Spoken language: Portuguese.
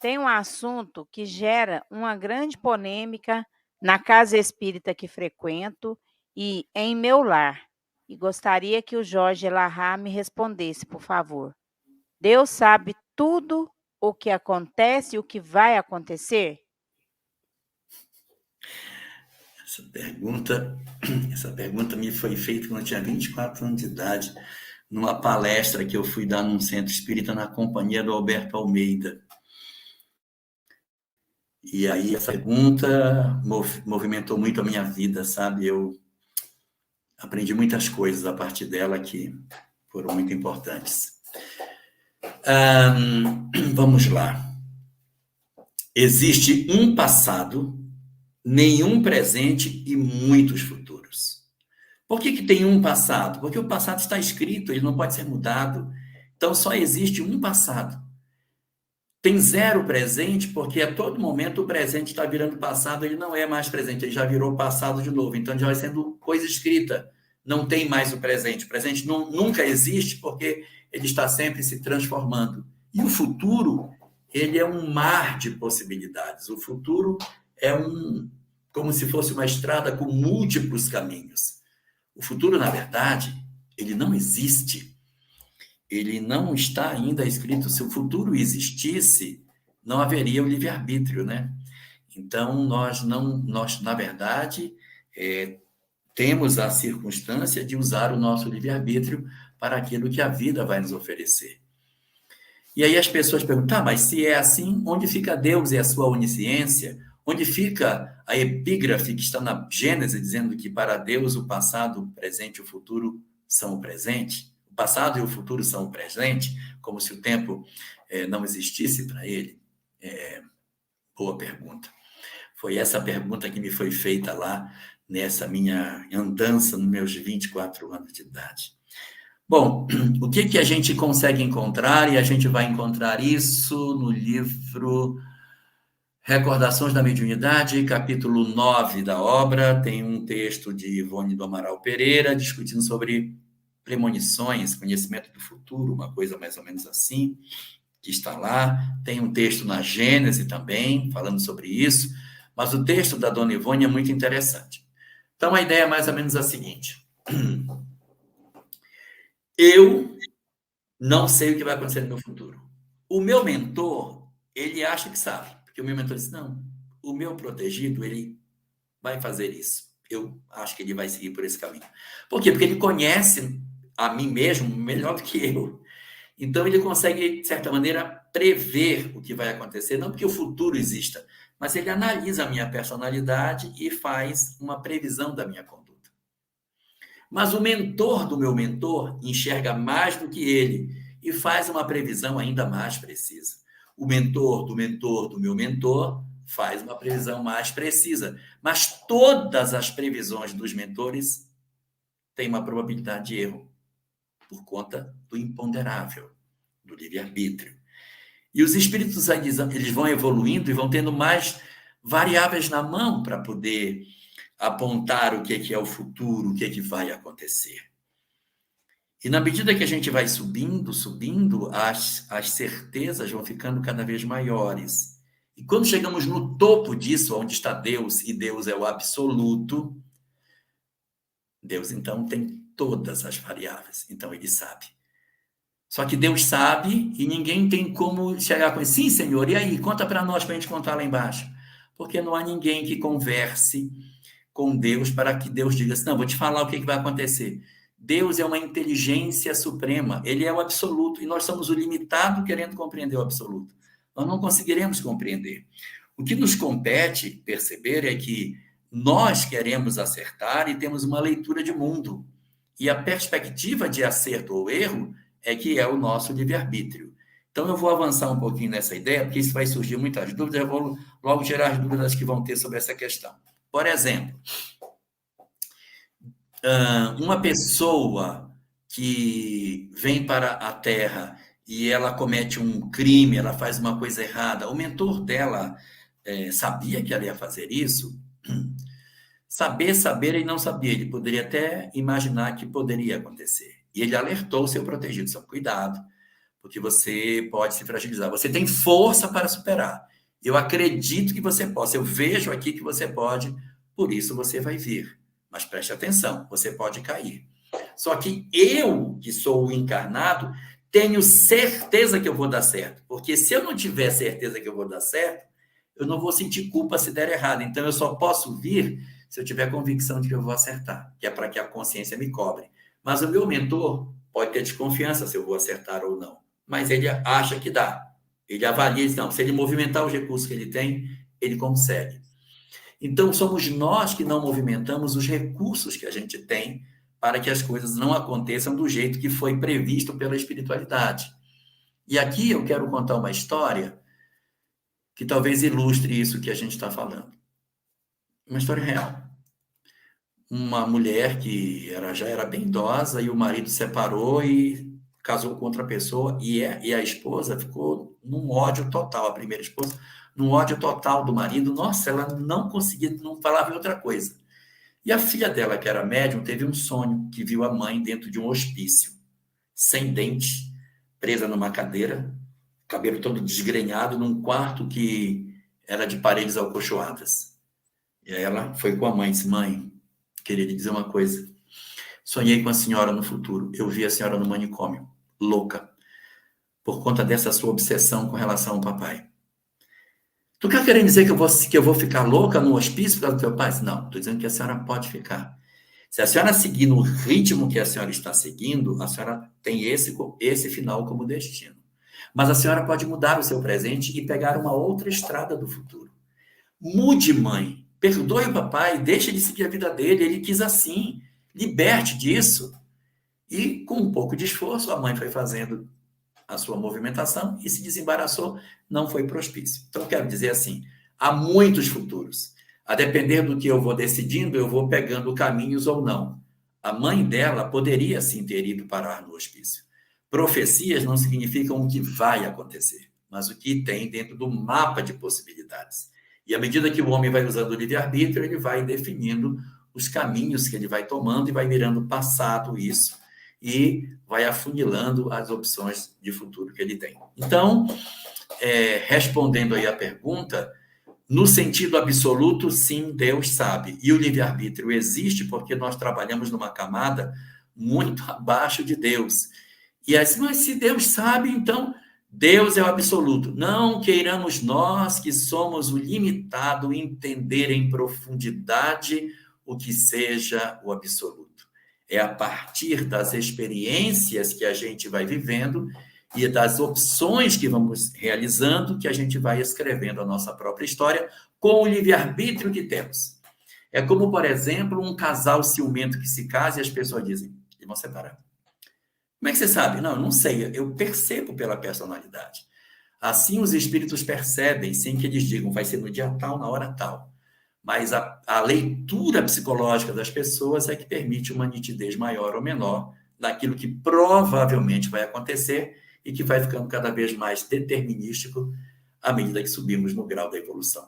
tem um assunto que gera uma grande polêmica na casa espírita que frequento e em meu lar. E gostaria que o Jorge Elahá me respondesse, por favor. Deus sabe tudo o que acontece e o que vai acontecer? Essa pergunta me foi feita quando eu tinha 24 anos de idade, numa palestra que eu fui dar num centro espírita na companhia do Alberto Almeida. E aí essa pergunta movimentou muito a minha vida, sabe? Eu aprendi muitas coisas a partir dela que foram muito importantes. Vamos lá. Existe um passado, nenhum presente e muitos futuros. Por que tem um passado? Porque o passado está escrito, ele não pode ser mudado. Então só existe um passado. Tem zero presente, porque a todo momento o presente está virando passado, ele não é mais presente, ele já virou passado de novo. Então já vai sendo coisa escrita. Não tem mais o presente. O presente nunca existe, porque ele está sempre se transformando. E o futuro, ele é um mar de possibilidades. O futuro é como se fosse uma estrada com múltiplos caminhos. O futuro, na verdade, ele não existe. Ele não está ainda escrito. Se o futuro existisse, não haveria o livre-arbítrio, né? Então, nós, na verdade, temos a circunstância de usar o nosso livre-arbítrio para aquilo que a vida vai nos oferecer. E aí as pessoas perguntam, mas se é assim, onde fica Deus e a sua onisciência? Onde fica a epígrafe que está na Gênesis, dizendo que para Deus o passado, o presente e o futuro são o presente? O passado e o futuro são o presente, como se o tempo não existisse para ele? Boa pergunta. Foi essa pergunta que me foi feita lá, nessa minha andança nos meus 24 anos de idade. Bom, o que a gente consegue encontrar? E a gente vai encontrar isso no livro Recordações da Mediunidade, capítulo 9 da obra. Tem um texto de Ivone do Amaral Pereira discutindo sobre premonições, conhecimento do futuro, uma coisa mais ou menos assim, que está lá. Tem um texto na Gênese também, falando sobre isso. Mas o texto da dona Ivone é muito interessante. Então, a ideia é mais ou menos a seguinte. Eu não sei o que vai acontecer no meu futuro. O meu mentor, ele acha que sabe. Porque o meu mentor disse, não, o meu protegido, ele vai fazer isso. Eu acho que ele vai seguir por esse caminho. Por quê? Porque ele conhece a mim mesmo melhor do que eu. Então, ele consegue, de certa maneira, prever o que vai acontecer. Não porque o futuro exista, mas ele analisa a minha personalidade e faz uma previsão da minha conduta. Mas o mentor do meu mentor enxerga mais do que ele e faz uma previsão ainda mais precisa. O mentor do mentor do meu mentor faz uma previsão mais precisa. Mas todas as previsões dos mentores têm uma probabilidade de erro, por conta do imponderável, do livre-arbítrio. E os espíritos, eles vão evoluindo e vão tendo mais variáveis na mão para poder apontar o que é o futuro, o que vai acontecer. E na medida que a gente vai subindo, as certezas vão ficando cada vez maiores. E quando chegamos no topo disso, onde está Deus, e Deus é o absoluto, Deus então tem todas as variáveis, então ele sabe. Só que Deus sabe e ninguém tem como chegar com ele. Sim, Senhor, e aí? Conta para nós, para a gente contar lá embaixo. Porque não há ninguém que converse com Deus para que Deus diga assim, não, vou te falar o que vai acontecer. Deus é uma inteligência suprema, ele é o absoluto, e nós somos o limitado querendo compreender o absoluto. Nós não conseguiremos compreender. O que nos compete perceber é que nós queremos acertar e temos uma leitura de mundo. E a perspectiva de acerto ou erro é que é o nosso livre-arbítrio. Então, eu vou avançar um pouquinho nessa ideia, porque isso vai surgir muitas dúvidas, eu vou logo gerar as dúvidas que vão ter sobre essa questão. Por exemplo, uma pessoa que vem para a Terra e ela comete um crime, ela faz uma coisa errada, o mentor dela sabia que ela ia fazer isso? Saber, ele não sabia, ele poderia até imaginar que poderia acontecer. E ele alertou o seu protegido, seu cuidado, porque você pode se fragilizar. Você tem força para superar. Eu acredito que você possa. Eu vejo aqui que você pode, por isso você vai vir. Mas preste atenção, você pode cair. Só que eu, que sou o encarnado, tenho certeza que eu vou dar certo. Porque se eu não tiver certeza que eu vou dar certo, eu não vou sentir culpa se der errado. Então, eu só posso vir se eu tiver convicção de que eu vou acertar, que é para que a consciência me cobre. Mas o meu mentor pode ter desconfiança se eu vou acertar ou não. Mas ele acha que dá. Ele avalia, não, se ele movimentar os recursos que ele tem, ele consegue. Então, somos nós que não movimentamos os recursos que a gente tem para que as coisas não aconteçam do jeito que foi previsto pela espiritualidade. E aqui eu quero contar uma história que talvez ilustre isso que a gente está falando. Uma história real. Uma mulher que já era bem idosa e o marido separou e casou com outra pessoa e a esposa ficou num ódio total, a primeira esposa, num ódio total do marido. Nossa, ela não conseguia, não falava em outra coisa. E a filha dela, que era médium, teve um sonho que viu a mãe dentro de um hospício, sem dente, presa numa cadeira, cabelo todo desgrenhado, num quarto que era de paredes alcochoadas. E aí ela foi com a mãe e disse, mãe, queria lhe dizer uma coisa. Sonhei com a senhora no futuro. Eu vi a senhora no manicômio, louca, por conta dessa sua obsessão com relação ao papai. Tu quer querer dizer que eu vou ficar louca no hospício por causa do teu pai? Não, estou dizendo que a senhora pode ficar. Se a senhora seguir no ritmo que a senhora está seguindo, a senhora tem esse final como destino. Mas a senhora pode mudar o seu presente e pegar uma outra estrada do futuro. Mude, mãe. Perdoe o papai, deixe de seguir a vida dele, ele quis assim. Liberte disso. E, com um pouco de esforço, a mãe foi fazendo a sua movimentação e se desembaraçou, não foi para o hospício. Então, quero dizer assim, há muitos futuros. A depender do que eu vou decidindo, eu vou pegando caminhos ou não. A mãe dela poderia, sim, ter ido parar no hospício. Profecias não significam o que vai acontecer, mas o que tem dentro do mapa de possibilidades. E à medida que o homem vai usando o livre-arbítrio, ele vai definindo os caminhos que ele vai tomando e vai virando passado isso, e vai afunilando as opções de futuro que ele tem. Então, respondendo aí a pergunta, no sentido absoluto, sim, Deus sabe. E o livre-arbítrio existe porque nós trabalhamos numa camada muito abaixo de Deus. E assim, mas se Deus sabe, então Deus é o absoluto. Não queiramos nós, que somos o limitado, entender em profundidade o que seja o absoluto. É a partir das experiências que a gente vai vivendo e das opções que vamos realizando que a gente vai escrevendo a nossa própria história com o livre-arbítrio que temos. É como, por exemplo, um casal ciumento que se casa e as pessoas dizem, eles vão separar. Como é que você sabe? Não, eu não sei, eu percebo pela personalidade. Assim os espíritos percebem, sem que eles digam, vai ser no dia tal, na hora tal. Mas a leitura psicológica das pessoas é que permite uma nitidez maior ou menor daquilo que provavelmente vai acontecer e que vai ficando cada vez mais determinístico à medida que subimos no grau da evolução.